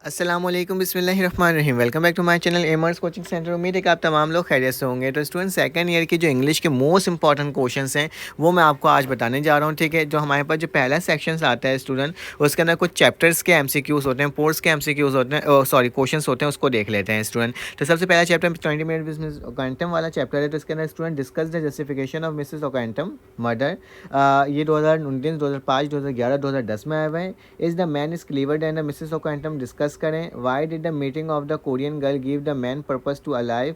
अस्सलाम वालेकुम बिस्मिल्लाहिर्रहमानिर्रहीम। Welcome back to my channel एमर्स कोचिंग सेंटर। उम्मीद है कि आप तमाम लोग खैरियत से होंगे। तो स्टूडेंट सेकंड ईयर की जो इंग्लिश के मोस्ट इंपॉर्टेंट क्वेश्चंस हैं वो मैं आपको आज बताने जा रहा हूँ। ठीक है, जो हमारे पास जो पहला सेक्शन आता है स्टूडेंट, उसके अंदर कुछ चैप्टर्स के एमसीक्यूज होते हैं, पोर्ट्स के एमसीक्यूज होते हैं, सॉरी क्वेश्चंस होते हैं, उसको देख लेते हैं स्टूडेंट। तो सबसे पहला चैप्टर 20 मिनट बिजनेस ओकेंटम वाला चैप्टर है। तो इसके अंदर student discuss the justification of Mrs Ockenden murder. ये 2019, 2005, 2011, 2010 में आए हुए हैं। Is the man is clevered and the Mrs Ockenden discuss करें। Why did the meeting of the Korean girl give the man purpose to alive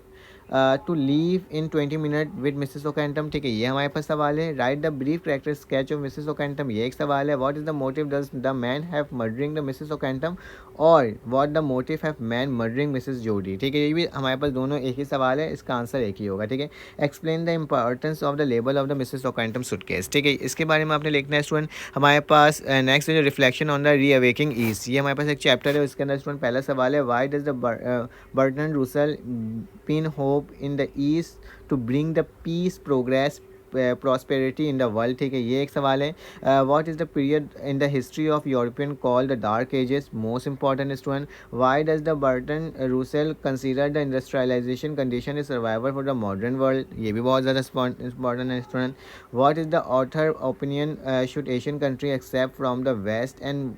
to live in 20 minute with Mrs Ockenden. ठीक है, ये हमारे पास सवाल है। Write the brief character sketch of Mrs Ockenden, ये एक सवाल है। What is the motive does the man have murdering the Mrs Ockenden, और what the motive have man murdering Mrs Jodie. ठीक है, ये भी हमारे पास दोनों एक ही सवाल है, इसका आंसर एक ही होगा। ठीक है, explain the importance of the label of the Mrs Ockenden suitcase. ठीक है, इसके बारे में आपने लिखना है स्टूडेंट। हमारे पास नेक्स्ट जो रिफ्लेक्शन ऑन द रीअवेकिंग ईस्ट, ये हमारे पास एक चैप्टर है, उसके अंदर स्टूडेंट पहला सवाल है। Why does the Bertrand Russell pin hope in the east to bring the peace progress prosperity in the world. ठीक है, ये एक सवाल है। What is the period in the history of European call the dark ages, most important student. Why does the Bertrand Russell consider the industrialization condition is survival for the modern world, ये भी बहुत ज़्यादा important है student. What is the author opinion should Asian country accept from the west and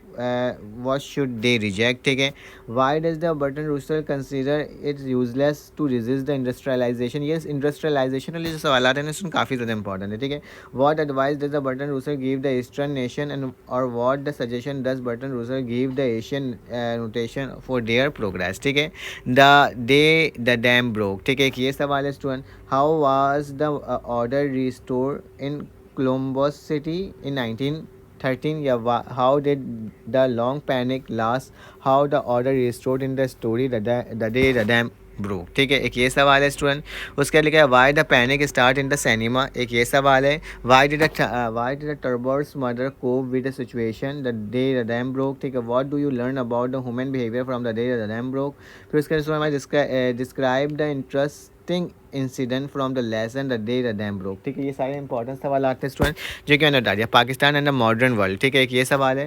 what should they reject. ठीक है, why does the Bertrand Russell consider it's useless to resist the industrialization, ये industrialization वाले जो सवाल आते हैं ना उसमें काफ़ी ज़्यादा इंपॉर्टेंट है। ठीक है, what advice does the Bertrand Russell give the eastern nation and और what the suggestion does Bertrand Russell give the Asian notation for their progress. ठीक है, द डैम ब्रोक। ठीक है, ये सवाल है student. How was the order restore in Columbus city in 1913, या how did the long panic last, how the order restored in the story the day the damn bro. ठीक है, एक ये सवाल है स्टूडेंट। उसके लिखा है why the panic start in the cinema, एक ये सवाल है। Why did the Thurber's mother cope with the situation the day the dam broke. ठीक है, what do you learn about the human behaviour from the day the dam broke. फिर उसके describe the interesting incident from the lesson the day the dam broke. ठीक है, ये सारे important सवाल आते हैं स्टूडेंट जो कि मैंने बता दिया। Pakistan and the modern world. ठीक है, एक ये सवाल है।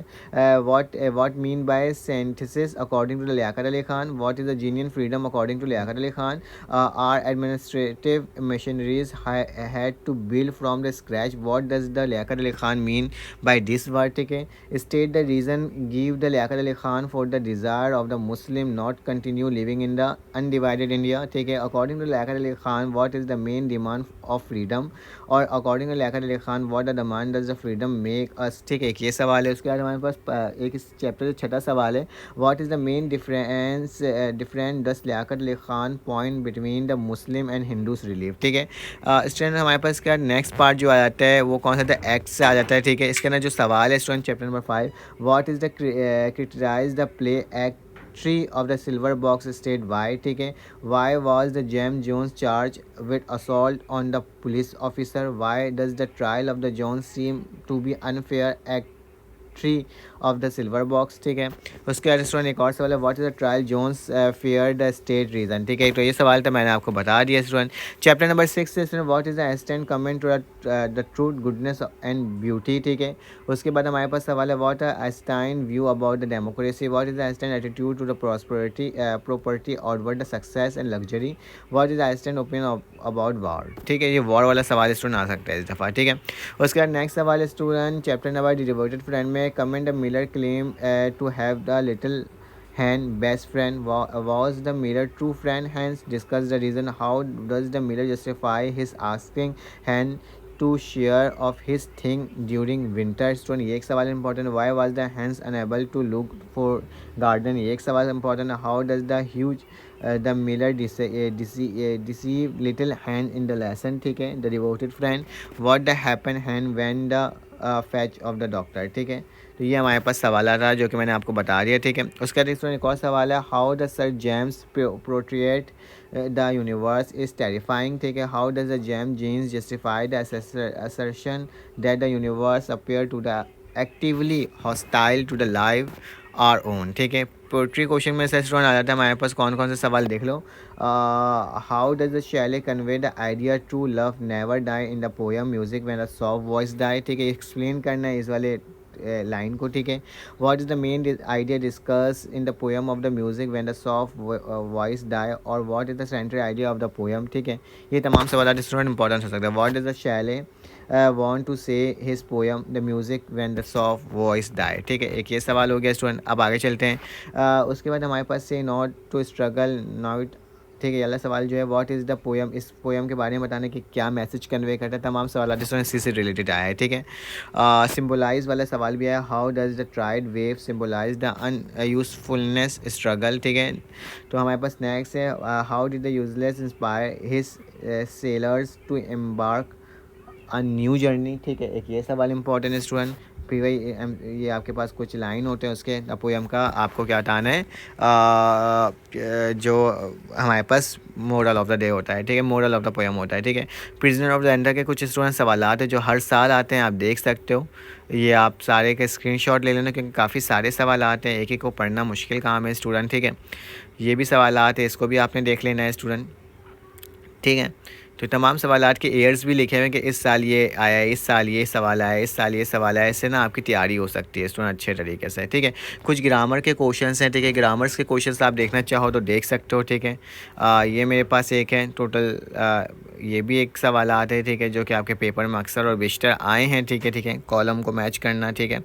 What mean by synthesis according to the Liaquat Ali Khan. What is the genuine freedom according to Liaquat Ali Khan. Are administrative machineries had to build from the scratch, what does the Liaquat Ali Khan mean by this word. ठीक है, state the reason give the Liaquat Ali Khan for the desire of the Muslim not continue living in the undivided India. ठीक है, according to Liaquat Ali Khan what is the main demand of freedom, और according to Liaquat Ali Khan what the demand does the freedom make us। ठीक है, एक ये सवाल है। उसके बाद हमारे पास एक इस चैप्टर का छठा सवाल है। what is the main different does Liaquat Ali Khan point between the Muslim and Hindus relief। ठीक है, स्टूडेंट हमारे पास इसका नेक्स्ट पार्ट जो आ जाता है वो कौन सा था, एक्ट से आ जाता है। ठीक है, इसके अंदर जो सवाल है student chapter number 5, what is the criticize the play act tree of the silver box state why। ठीक है, why was the James Jones charged with assault on the police officer, why does the trial of the Jones seem to be unfair act 3 of the silver box. ठीक है, उसके बाद student एक और सवाल है। What is the trial Jones fair the state reason. ठीक है, तो ये सवाल तो मैंने आपको बता दिया स्टूडेंट। चैप्टर नंबर 6 से student what is the Einstein comment to the truth goodness and beauty. ठीक है, उसके बाद हमारे पास सवाल है what Einstein view about the democracy, what is the Einstein attitude to the property outward the success and luxury, what is Einstein opinion about war. ठीक है, ये वॉर वाला सवाल स्टूडेंट आ सकता है इस दफ़ा। ठीक है, उसके बाद नेक्स्ट सवाल है student chapter number the devoted friend में comment the miller claim to have the little hand best friend, was the Miller true friend, hence discuss the reason, how does the Miller justify his asking hand to share of his thing during winter। Student ये एक सवाल important. why was the hands unable to look for garden, ये एक सवाल important. how does the huge the Miller deceive little hand in the lesson। ठीक है, the devoted friend, what the happen hand when the fetch of the doctor। ठीक है, तो ये हमारे पास सवाल आ रहा है जो कि मैंने आपको बता दिया। ठीक है, उसका एक और सवाल है। How the sir James portray the universe is terrifying. ठीक है, how does the James Jeans justify the assertion that the universe appear to the actively hostile to the life our own. ठीक है, पोट्री क्वेश्चन में से student आ जाता है हमारे पास कौन कौन से सवाल देख लो। How does the Shelley convey the idea true love never die in the poem music when a soft voice die. ठीक है, एक्सप्लेन करना है इस वाले लाइन को, ठीक है। What is the main idea discuss in the poem of the music when the soft voice die, और what is the central idea of the poem, ठीक है। ये तमाम सवाल स्टूडेंट इंपॉर्टेंट हो सकता है। What is the Shelley want to say his poem the music when the soft voice die, ठीक है। एक ये सवाल हो गया स्टूडेंट। अब आगे चलते हैं। उसके बाद हमारे पास से नॉट टू स्ट्रगल नॉट, ठीक है। अगला सवाल जो है व्हाट इज़ द पोएम, इस पोएम के बारे में बताने कि क्या मैसेज कन्वे करता है। तमाम सवाल इसी से रिलेटेड आया है, ठीक है। सिम्बोलाइज वाला सवाल भी है, हाउ डज द ट्राइड wave symbolise the unusefulness struggle, ठीक है। तो हमारे पास नेक्स्ट है, how did the Ulysses inspire his sailors to embark a new journey, ठीक है। एक ये सवाल इंपॉर्टेंट है स्टूडेंट। फिर वही ये आपके पास कुछ लाइन होते हैं उसके पोएम का, आपको क्या बताना है, जो हमारे पास मोरल ऑफ द डे होता है, ठीक है, मोरल ऑफ द पोएम होता है, ठीक है। प्रिजनर ऑफ द एंडर के कुछ स्टूडेंट सवालात हैं जो हर साल आते हैं, आप देख सकते हो। ये आप सारे के स्क्रीनशॉट ले लेना क्योंकि काफ़ी सारे सवाल आते हैं, एक एक को पढ़ना मुश्किल काम है स्टूडेंट, ठीक है। ये भी सवालात है, इसको भी आपने देख लेना है स्टूडेंट, ठीक है। तो तमाम सवालात के एयर्स भी लिखे हुए हैं कि इस साल ये आया है, इस साल ये सवाल आया है, इस साल ये सवाल आया है। इससे ना आपकी तैयारी हो सकती है स्टूडेंट अच्छे तरीके से, ठीक है। कुछ ग्रामर के क्वेश्चंस हैं, ठीक है। ग्रामर्स के क्वेश्चंस आप देखना चाहो तो देख सकते हो, ठीक है। ये मेरे पास एक है टोटल, ये भी एक सवालात है, ठीक है, जो कि आपके पेपर में अक्सर और बेशतर आए हैं, ठीक है, ठीक है। कॉलम को मैच करना, ठीक है।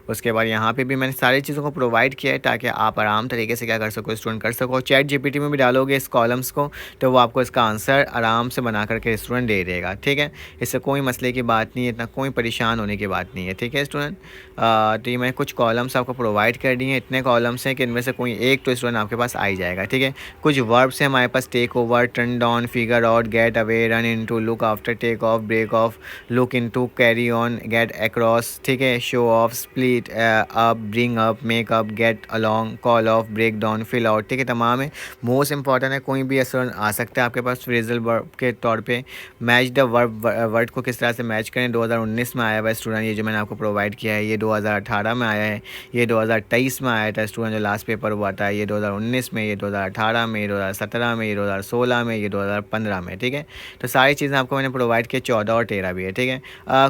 उसके बाद यहाँ पे भी मैंने सारी चीज़ों को प्रोवाइड किया है ताकि आप आराम तरीके से क्या कर सको, स्टूडेंट कर सको। चैट जीपीटी में भी डालोगे इस कॉलम्स को तो वो आपको इसका आंसर आराम से बना करके स्टूडेंट दे देगा, ठीक है। इससे कोई मसले की बात नहीं है, इतना कोई परेशान होने की बात नहीं है, ठीक है स्टूडेंट। तो ये मैंने कुछ कॉलम्स आपको प्रोवाइड कर दिए हैं। इतने कॉलम्स हैं कि इनमें से कोई एक तो स्टूडेंट आपके पास आ ही जाएगा, ठीक है। कुछ वर्ब्स हैं हमारे पास, take over, turn down, figure out, get away, run into, look after, take off, break off, look into, carry on, get across, ठीक है, show off, split up, bring up, make up, get along, call off, break down, fill out, ठीक है। तमाम है, most important है, कोई भी असर आ सकता है आपके पास फ्रेजल वर्ब के तौर पे। मैच द वर्ड को किस तरह से मैच करें, 2019 में आया हुआ है स्टूडेंट, ये जो मैंने आपको प्रोवाइड किया है। ये 2018 में आया है, ये 2023 में आया था स्टूडेंट, जो लास्ट पेपर हुआ था। ये 2019 में, ये 2018 में, ये 2017 में, ये 2016 में, ये 2015 में, ठीक है। तो सारी चीज़ें आपको मैंने प्रोवाइड किया, 14 और 13 भी है, ठीक है।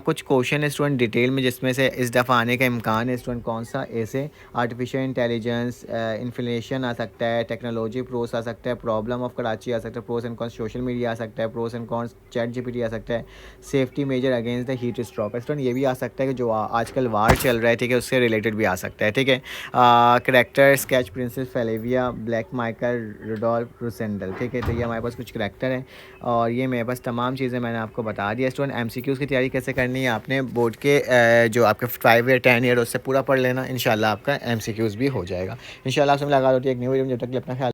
कुछ क्वेश्चन है स्टूडेंट डिटेल में, जिसमें से इस दफ़ा आने का इम्कान है स्टूडेंट कौन सा, ऐसे आर्टिफिशियल इंटेलिजेंस, इन्फ्लेशन आ सकता है, टेक्नोलॉजी प्रोस आ सकता है, प्रॉब्लम ऑफ कराची आ सकता है, pros and cons social media आ सकता है, pros and cons chat GPT आ सकता है, safety measure against the heat stroke student ये भी आ सकता है कि जो आजकल वार चल रहा है, ठीक है, उससे रिलेटेड भी आ सकता है, ठीक है। Character sketch princess Flavia, Black Michael, Rudolf Rassendyll, ठीक है। तो ये हमारे पास कुछ करैक्टर हैं और ये मेरे पास तमाम चीज़ें मैंने आपको बता दिया स्टूडेंट। एमसीक्यूज़ की तैयारी कैसे करनी है आपने बोर्ड के जो आपके 5 ईयर 10 ईयर उससे पूरा पढ़ लेना, इंशाल्लाह आपका एमसीक्यूज़ भी हो जाएगा। इंशाल्लाह आपसे मुलाकात होती है एक न्यू वीडियो में, जब तक अपना ख्याल